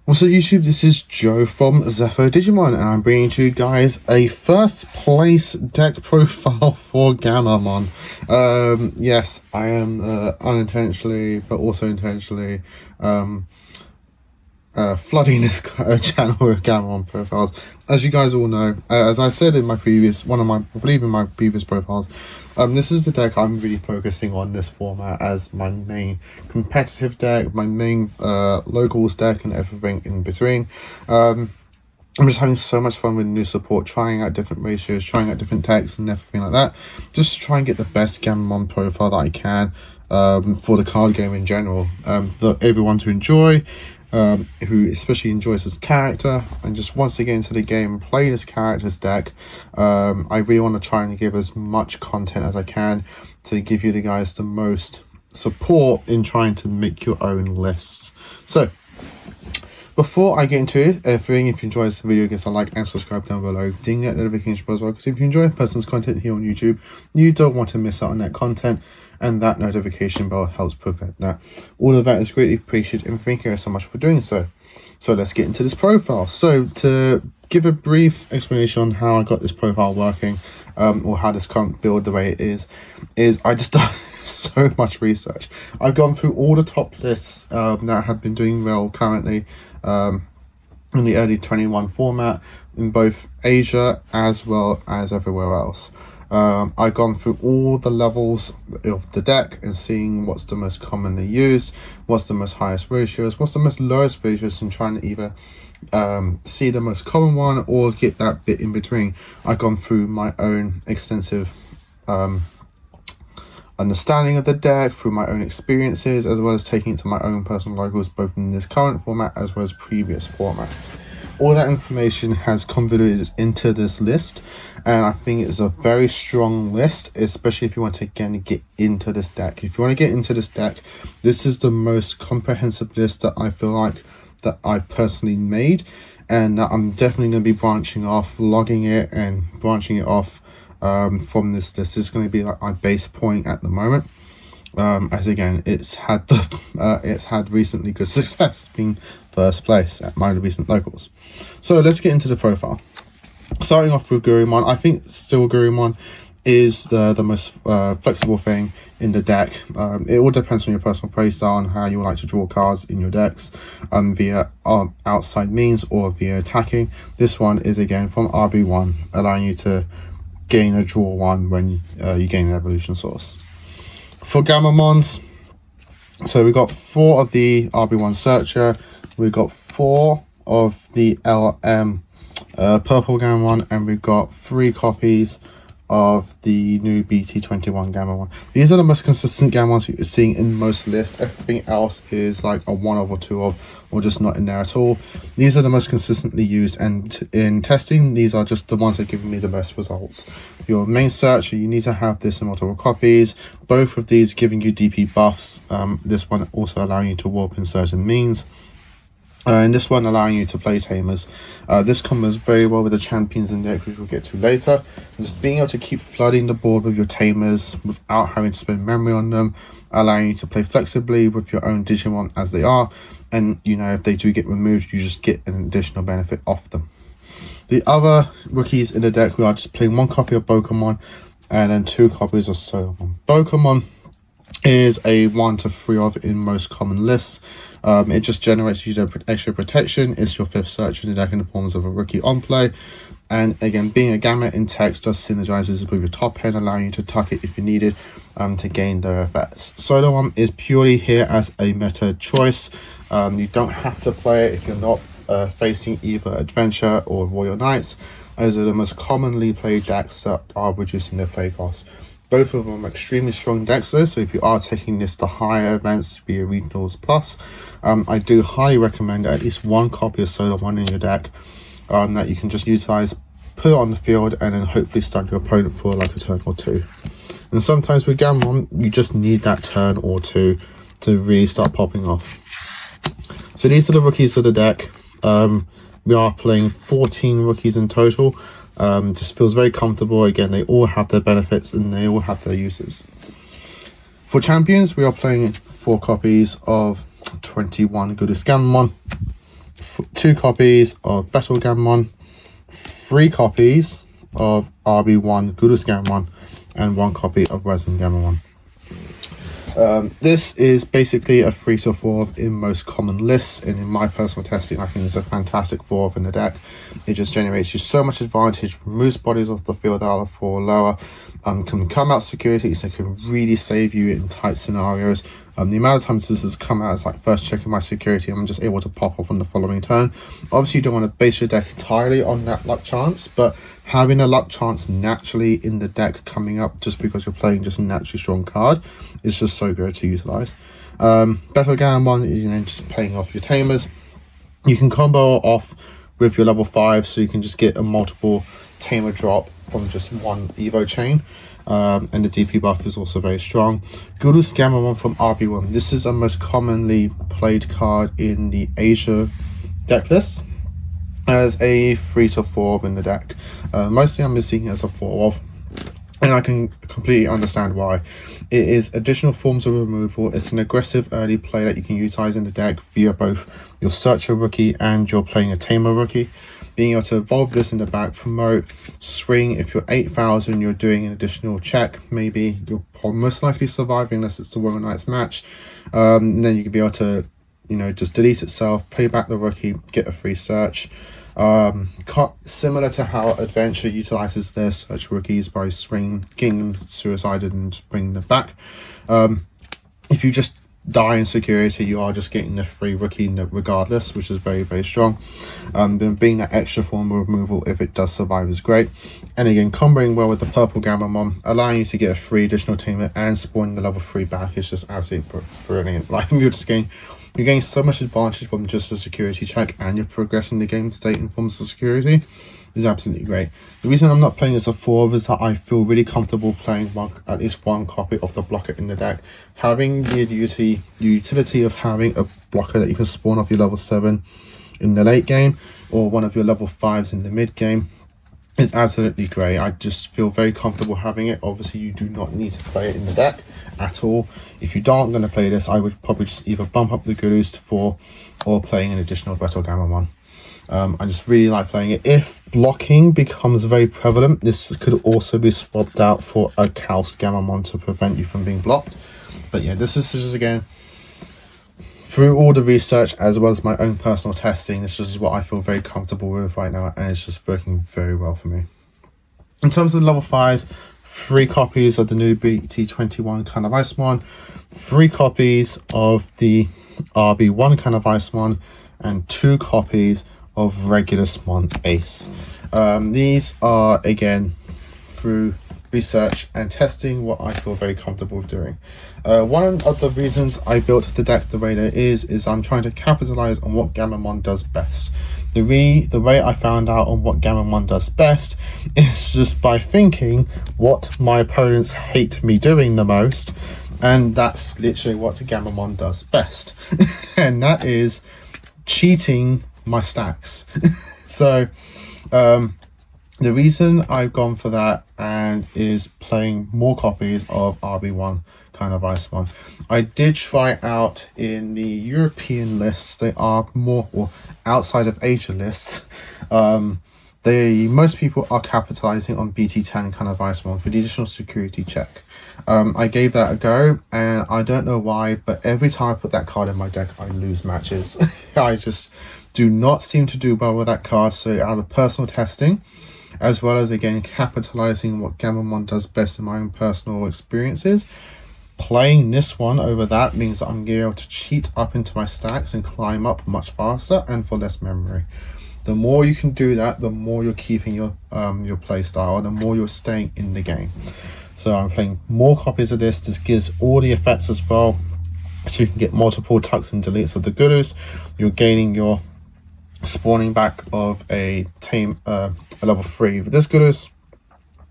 What's up YouTube, this is Joe from Zephyr Digimon, and I'm bringing to you guys a first place deck profile for Gammamon. Yes, I am unintentionally, but also intentionally, flooding this channel with Gammamon profiles. As you guys all know, as I said in my previous, I believe in my previous profiles, this is the deck I'm really focusing on this format as my main competitive deck, my main locals deck, and everything in between. I'm just having so much fun with new support, trying out different ratios, trying out different techs and everything like that, just to try and get the best Gammamon profile that I can for the card game in general, for everyone to enjoy. Who especially enjoys his character and just wants to get into the game and play this character's deck. I really want to try and give as much content as I can to give you the guys the most support in trying to make your own lists. So before I get into it, if you enjoy this video, give us a like and subscribe down below. Ding that notification bell as well, because if you enjoy a person's content here on YouTube, you don't want to miss out on that content, and that notification bell helps prevent that. All of that is greatly appreciated, and thank you guys so much for doing so. So let's get into this profile. So to give a brief explanation on how I got this profile working, or how this current build the way it is I just done so much research. I've gone through all the top lists that have been doing well currently in the early 21 format in both Asia as well as everywhere else. I've gone through all the levels of the deck and seeing what's the most commonly used, what's the most highest ratios, what's the most lowest ratios, and trying to either see the most common one or get that bit in between. I've gone through my own extensive understanding of the deck, through my own experiences, as well as taking it to my own personal locals, both in this current format as well as previous formats. All that information has convoluted into this list, and I think it's a very strong list, especially if you want to again get into this deck. If you want to get into this deck, this is the most comprehensive list that I feel like that I've personally made, and that I'm definitely going to be branching off, logging it and branching it off from this list. This is going to be like my base point at the moment. As again, it's had recently good success, being first place at my recent locals. So let's get into the profile. Starting off with Gammamon, I think still Gammamon is the most flexible thing in the deck. It all depends on your personal playstyle and how you like to draw cards in your decks, via outside means or via attacking. This one is again from RB1, allowing you to gain a draw one when you gain an evolution source. For Gammamons, so we got 4 of the RB1 Searcher, we got 4 of the LM Purple Gammamon, and we've got 3 copies of the new BT21 Gammamon. These are the most consistent Gammamons you're seeing in most lists. Everything else is like a 1 of or 2 of, or just not in there at all. These are the most consistently used, and in testing, these are just the ones that give me the best results. Your main searcher, you need to have this in multiple copies. Both of these giving you DP buffs. This one also allowing you to warp in certain means. And this one allowing you to play Tamers. This combos very well with the champions index, which we'll get to later. And just being able to keep flooding the board with your Tamers without having to spend memory on them, allowing you to play flexibly with your own Digimon as they are. And you know, if they do get removed, you just get an additional benefit off them. The other rookies in the deck, we are just playing 1 copy of Bokamon and then 2 copies of Solomon. Bokamon is a 1 to 3 of in most common lists. It just generates you extra protection. It's your 5th search in the deck in the forms of a rookie on play, and again, being a gamma in text does synergizes with your top end, allowing you to tuck it if you needed to gain the effects. Solomon is purely here as a meta choice. You don't have to play it if you're not facing either Adventure or Royal Knights. Those are the most commonly played decks that are reducing their play costs. Both of them are extremely strong decks though, so if you are taking this to higher events via regionals plus, I do highly recommend at least 1 copy of Solomon in your deck that you can just utilize, put it on the field, and then hopefully stun your opponent for like a turn or 2. And sometimes with Gammamon, you just need that turn or 2 to really start popping off. So these are the rookies of the deck. We are playing 14 rookies in total. Just feels very comfortable. Again, they all have their benefits and they all have their uses. For champions, we are playing 4 copies of 21 Goodest Gammamon, 2 copies of Battle Gammamon, 3 copies of RB1 Goodest Gammamon, and 1 copy of Resin Gammamon. This is basically a 3-4 in most common lists, and in my personal testing I think it's a fantastic 4 in the deck. It just generates you so much advantage, removes bodies off the field out of 4 lower, can come out security, so it can really save you in tight scenarios. The amount of times this has come out is like first checking my security, I'm just able to pop off on the following turn. Obviously you don't want to base your deck entirely on that luck chance, but having a luck chance naturally in the deck coming up just because you're playing just a naturally strong card is just so good to utilize. Battle Gammamon, you know, just playing off your Tamers. You can combo off with your level 5, so you can just get a multiple Tamer drop from just one Evo chain. And the DP buff is also very strong. Goodest Gammamon from RB1. This is a most commonly played card in the Asia deck list as a 3-4 in the deck. Mostly I'm missing as a 4, and I can completely understand why. It is additional forms of removal. It's an aggressive early play that you can utilize in the deck via both your Searcher rookie and you're playing a Tamer rookie. Being able to evolve this in the back, promote, swing. If you're 8,000, you're doing an additional check. Maybe you're most likely surviving unless it's the Royal Knights match. And then you can be able to, you know, just delete itself, play back the rookie, get a free search. Similar to how Adventure utilizes their search rookies by getting them suicided and bringing them back. If you just die in security, you are just getting the free rookie regardless, which is very, very strong. Then being that extra form of removal if it does survive is great. And again, comboing well with the purple Gammamon, allowing you to get a free additional Tamer and spawning the level 3 back is just absolutely brilliant. Like, you're getting so much advantage from just a security check, and you're progressing the game state in forms of security is absolutely great. The reason I'm not playing as a 4 is that I feel really comfortable playing at least 1 copy of the blocker in the deck. Having the utility of having a blocker that you can spawn off your level 7 in the late game, or one of your level 5s in the mid game, is absolutely great. I just feel very comfortable having it. Obviously you do not need to play it in the deck at all. If you don't going to play this, I would probably just either bump up the Gurus to 4 or playing an additional Battle Gammamon. I just really like playing it. If blocking becomes very prevalent, this could also be swapped out for a Chaos Gammamon to prevent you from being blocked. But yeah, this is just, again, through all the research as well as my own personal testing, this is what I feel very comfortable with right now, and it's just working very well for me. In terms of the level 5s, 3 copies of the new BT21 kind of Icemon, 3 copies of the RB1 kind of Icemon, and 2 copies of regular Smon Ace. These are, again, through research and testing, what I feel very comfortable with doing. One of the reasons I built the deck the way that is I'm trying to capitalize on what Gammamon does best. The way I found out on what Gammamon does best is just by thinking what my opponents hate me doing the most, and that's literally what Gammamon does best. And that is cheating my stacks. So the reason I've gone for that and is playing more copies of RB1 kind of Icemon. I did try out in the European lists. They are more, or outside of Asia lists, most people are capitalizing on BT10 kind of Icemon for the additional security check. I gave that a go, and I don't know why, but every time I put that card in my deck, I lose matches. I just do not seem to do well with that card. So out of personal testing, as well as, again, capitalizing what Gammamon does best in my own personal experiences, playing this one over that means that I'm able to cheat up into my stacks and climb up much faster and for less memory. The more you can do that, the more you're keeping your play style, the more you're staying in the game. So I'm playing more copies of this. This gives all the effects as well, so you can get multiple tucks and deletes of the Gurus. You're gaining your spawning back of a level 3 with this Gurus.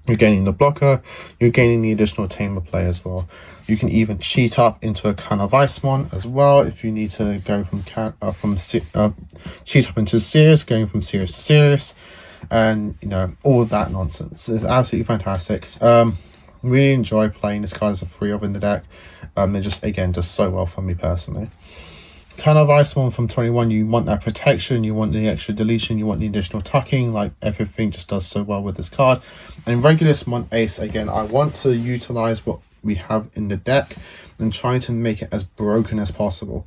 You're gaining the blocker. You're gaining the additional Tamer play as well. You can even cheat up into a kind of Icemon as well if you need to go cheat up into serious, going from serious to serious, and you know, all of that nonsense is absolutely fantastic. Really enjoy playing this card as a 3-of in the deck. They're just, again, just so well for me personally. Kind of Iceborne from 21, you want that protection, you want the extra deletion, you want the additional tucking, like everything just does so well with this card. And Regulus Mon Ace, again, I want to utilize what we have in the deck and trying to make it as broken as possible.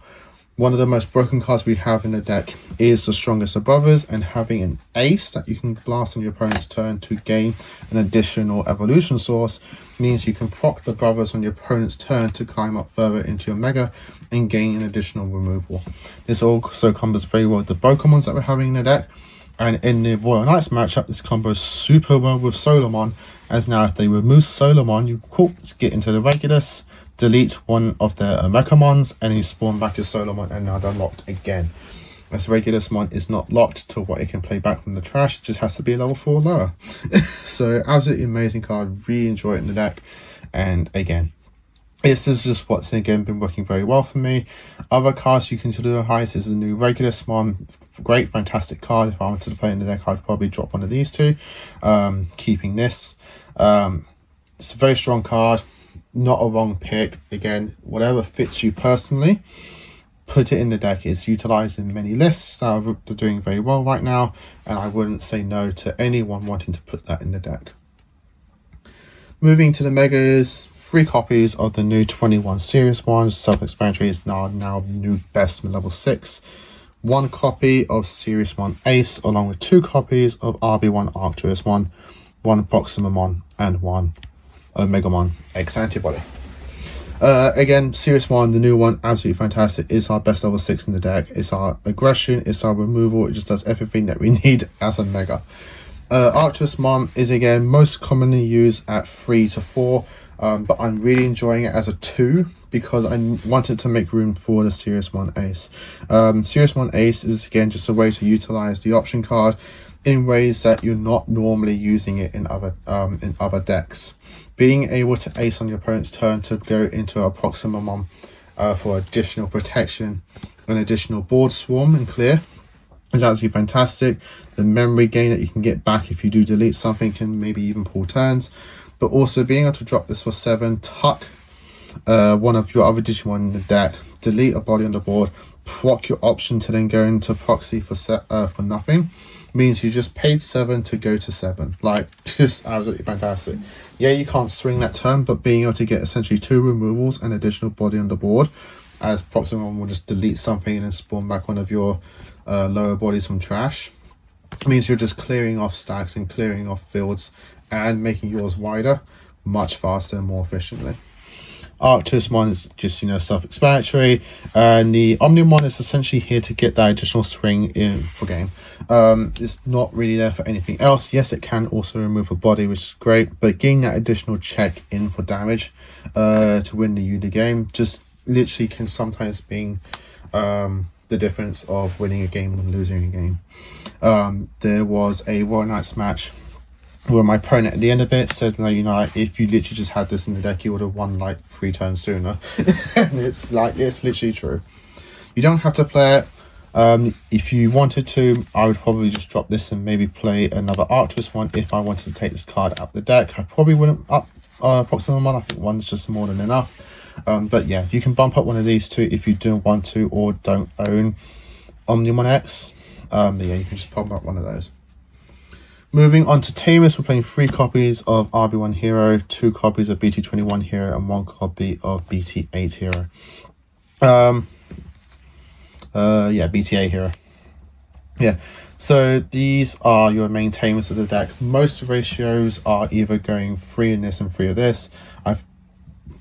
One of the most broken cards we have in the deck is the Strongest of Brothers, and having an ace that you can blast on your opponent's turn to gain an additional evolution source means you can proc the brothers on your opponent's turn to climb up further into your mega and gain an additional removal. This also combos very well with the Pokemons that we're having in the deck, and in the Royal Knights matchup this combos super well with Solomon, as now if they remove Solomon you get into the Regulus, delete one of their Mechamons, and you spawn back your Solomon, and now they're locked again. As Regulus Mon is not locked to what it can play back from the trash, it just has to be level 4 or lower. So absolutely amazing card, really enjoy it in the deck. And again, this is just what's again been working very well for me. Other cards you can do the highest is the new Regulus Mon. Great, fantastic card. If I wanted to play in the deck, I'd probably drop one of these two. Keeping this. It's a very strong card. Not a wrong pick. Again, whatever fits you personally, put it in the deck. It's utilized in many lists that are doing very well right now, and I wouldn't say no to anyone wanting to put that in the deck. Moving to the megas, 3 copies of the new 21 Serious Ones. Self-explanatory, is now new best level 6. 1 copy of Serious Mon Ace, along with 2 copies of RB1 Arcturus Mon, 1 Proximamon, and 1 Megamon X Antibody. Again, Serious Mon, the new one, absolutely fantastic. It's our best level 6 in the deck. It's our aggression, it's our removal, it just does everything that we need as a mega. Arcturus Mon is again most commonly used at 3 to 4, but I'm really enjoying it as a 2 because I wanted to make room for the Serious Mon Ace. Serious Mon Ace is again just a way to utilize the option card in ways that you're not normally using it in other decks. Being able to ace on your opponent's turn to go into a Proximamon for additional protection, an additional board swarm and clear is absolutely fantastic. The memory gain that you can get back if you do delete something can maybe even pull turns, but also being able to drop this for 7, tuck one of your other Digimon in the deck, delete a body on the board, proc your option to then go into proxy for nothing, means you just paid 7 to go to 7. Like, just absolutely fantastic. Yeah, you can't swing that turn, but being able to get essentially 2 removals and additional body on the board, as Proximon will just delete something and then spawn back one of your lower bodies from trash, means you're just clearing off stacks and clearing off fields and making yours wider much faster and more efficiently. Arcturus Mon is just, self-explanatory, and the Omnimon is essentially here to get that additional swing in for game. It's not really there for anything else. Yes, it can also remove a body, which is great, but getting that additional check in for damage to win the Uni game just literally can sometimes be the difference of winning a game and losing a game. There was a Royal Knights match where my opponent at the end of it said, like, if you literally just had this in the deck, you would have won like 3 turns sooner. And it's literally true. You don't have to play it. If you wanted to, I would probably just drop this and maybe play another Arcturus one if I wanted to take this card out of the deck. I probably wouldn't up Proximamon. I think one's just more than enough. But yeah, you can bump up one of these two if you don't want to or don't own Omnimon X. But yeah, you can just pop up one of those. Moving on to Tamer, we're playing 3 copies of RB1 Hero, 2 copies of BT21 Hero, and 1 copy of BT8 Hero. BT8 Hero. Yeah, so these are your main Tamers of the deck. Most ratios are either going 3 in this and 3 of this. I've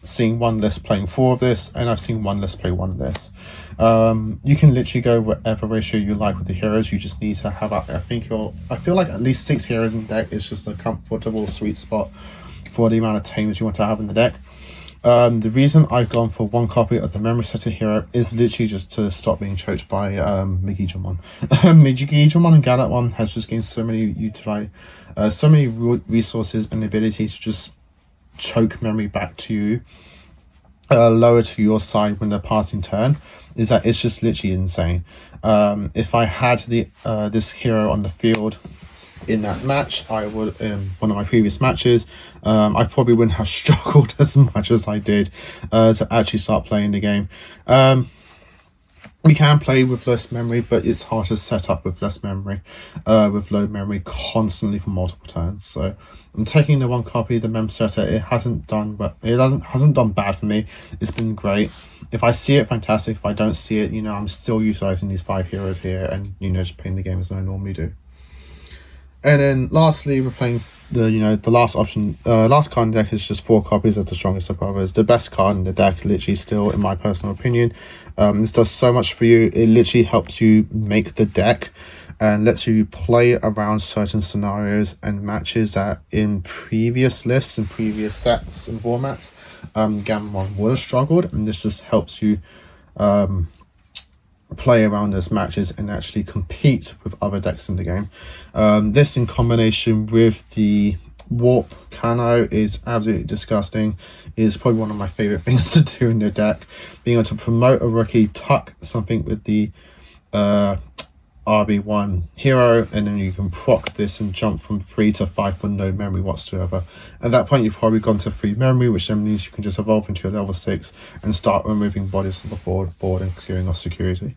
seen one list playing 4 of this, and I've seen one list play 1 of this. You can literally go whatever ratio you like with the heroes. You just need to have I feel like at least 6 heroes in the deck is just a comfortable sweet spot for the amount of Tamers you want to have in the deck. The reason I've gone for 1 copy of the Memory Setter hero is literally just to stop being choked by Digimon. Digimon and Gammamon has just gained so many resources and the ability to just choke memory back to you, lower to your side when they're passing turn, is that it's just literally insane. If I had this hero on the field in that match, I would, one of my previous matches, I probably wouldn't have struggled as much as I did to actually start playing the game. We can play with less memory, but it's hard to set up with less memory, with low memory constantly for multiple turns. So I'm taking the one copy, the mem setter. It hasn't done, but it hasn't done bad for me. It's been great. If I see it, fantastic. If I don't see it, you know, I'm still utilizing these 5 heroes here, and you know, just playing the game as I normally do. And then lastly, we're playing the, you know, the last option. Last card in the deck is just 4 copies of the Strongest of Brothers. The best card in the deck, literally, still, in my personal opinion. This does so much for you. It literally helps you make the deck and lets you play around certain scenarios and matches that in previous lists and previous sets and formats, Gammamon would have struggled. And this just helps you play around those matches and actually compete with other decks in the game. This in combination with the Warp Cano is absolutely disgusting. Is probably one of my favorite things to do in the deck. Being able to promote a rookie, tuck something with the RB1 hero, and then you can proc this and jump from 3 to 5 for no memory whatsoever. At that point, you've probably gone to 3 memory, which then means you can just evolve into a level 6 and start removing bodies from the board and clearing off security.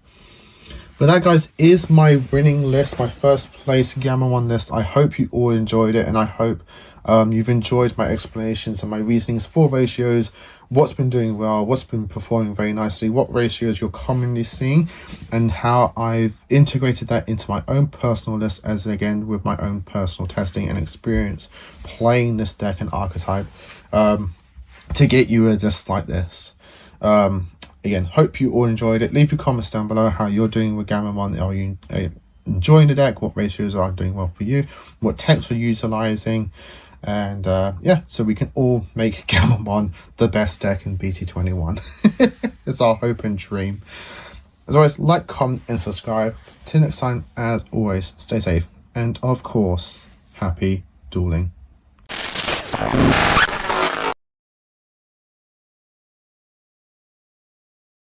But that, guys, is my winning list, my first place Gammamon list. I hope you all enjoyed it, and I hope you've enjoyed my explanations and my reasonings for ratios, what's been doing well, what's been performing very nicely, what ratios you're commonly seeing, and how I've integrated that into my own personal list, as again with my own personal testing and experience playing this deck and archetype to get you a list like this. Again, hope you all enjoyed it. Leave your comments down below how you're doing with Gammamon. Are you enjoying the deck? What ratios are doing well for you? What techs are you utilizing? And yeah, so we can all make Gammamon the best deck in BT21. It's our hope and dream. As always, like, comment, and subscribe. Till next time, as always, stay safe. And of course, happy dueling.